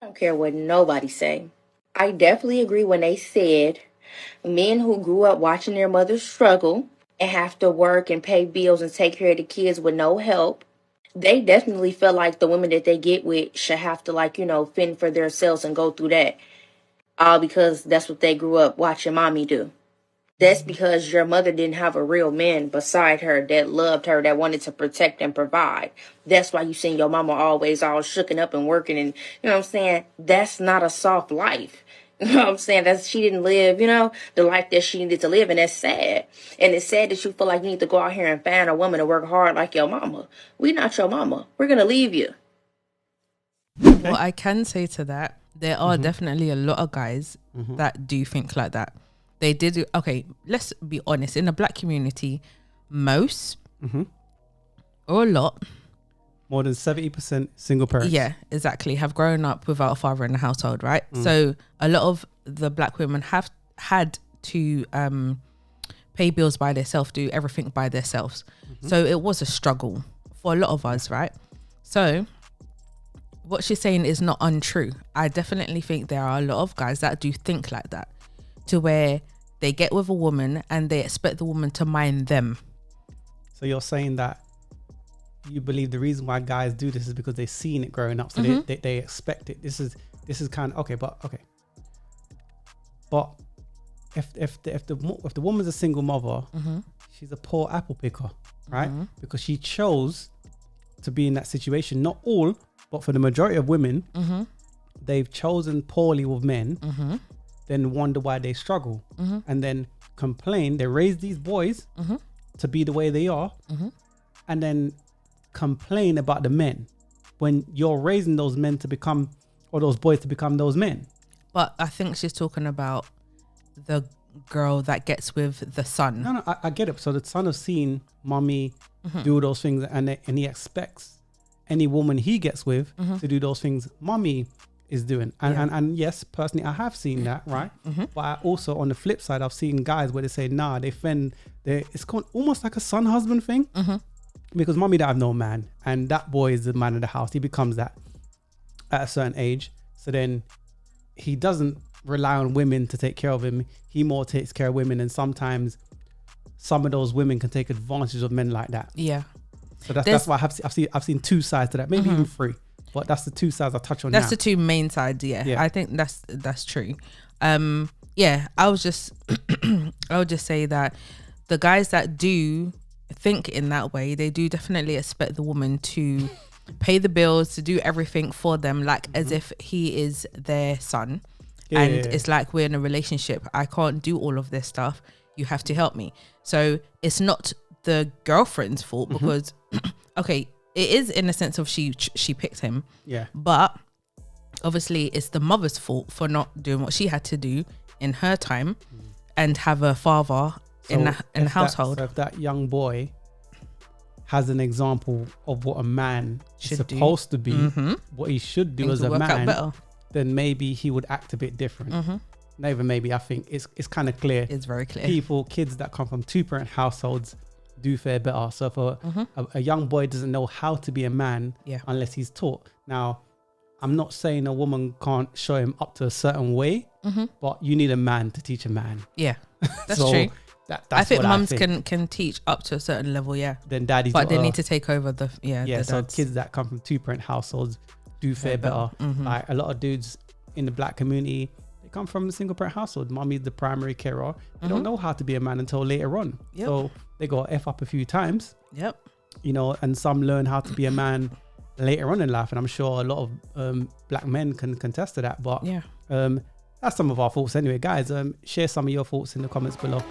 I don't care what nobody say. I definitely agree when they said men who grew up watching their mothers struggle and have to work and pay bills and take care of the kids with no help, they definitely feel like the women that they get with should have to, like, fend for themselves and go through that. All because that's what they grew up watching mommy do. That's because your mother didn't have a real man beside her that loved her, that wanted to protect and provide. That's why you seen your mama always all shooken up and working, and you know what I'm saying? That's not a soft life. You know what I'm saying? That's she didn't live, the life that she needed to live, and that's sad. And it's sad that you feel like you need to go out here and find a woman to work hard like your mama. We not your mama. We're gonna leave you. Okay. What I can say to that, there are definitely a lot of guys that do think like that. They did. Okay, let's be honest. In the black community, most or a lot, more than 70% single parents. Yeah, exactly. Have grown up without a father in the household, right? So a lot of the black women have had to pay bills by themselves, do everything by themselves. So it was a struggle for a lot of us, right? So what she's saying is not untrue. I definitely think there are a lot of guys that do think like that, to where they get with a woman and they expect the woman to mind them. So you're saying that you believe the reason why guys do this is because they've seen it growing up, so they expect it. This is kind of okay, but if the woman's a single mother, she's a poor apple picker, right? Because she chose to be in that situation. Not all, but for the majority of women, they've chosen poorly with men, then wonder why they struggle, and then complain. They raise these boys to be the way they are, and then complain about the men when you're raising those men to become, or those boys to become those men. But I think she's talking about the girl that gets with the son. No, I get it. So the son has seen mommy do those things, and he expects any woman he gets with to do those things mommy is doing. And yes, personally, I have seen that, right? But I also, on the flip side, I've seen guys where they say, nah, it's called almost like a son-husband thing. Because mommy don't have no man, and that boy is the man of the house. He becomes that at a certain age. So then he doesn't rely on women to take care of him. He more takes care of women, and sometimes some of those women can take advantage of men like that. Yeah. So that's why I've seen two sides to that, maybe even three. But that's the two sides I touch on. That's now the two main sides. Yeah. I think that's true. Yeah, I would just say that the guys that do think in that way, they do definitely expect the woman to pay the bills, to do everything for them, like as if he is their son. It's like we're in a relationship. I can't do all of this stuff. You have to help me. So it's not the girlfriend's fault, because okay, it is in the sense of she picked him. Yeah. But obviously it's the mother's fault for not doing what she had to do in her time and have a father in the household. So if that young boy has an example of what a man is supposed to be, what he should do as a man, then maybe he would act a bit different. Not even maybe, I think it's kind of clear. It's very clear. Kids that come from two-parent households do fare better. So if a young boy doesn't know how to be a man unless he's taught. Now, I'm not saying a woman can't show him up to a certain way, but you need a man to teach a man. Yeah, that's true. I think mums can teach up to a certain level, Then daddies, but they need to take over the so kids that come from two-parent households do fare better. Like a lot of dudes in the black community, they come from a single-parent household. Mommy's the primary carer. They don't know how to be a man until later on. So they got F up a few times. And some learn how to be a man later on in life, and I'm sure a lot of black men can contest to that. But that's some of our thoughts anyway, guys. Share some of your thoughts in the comments below.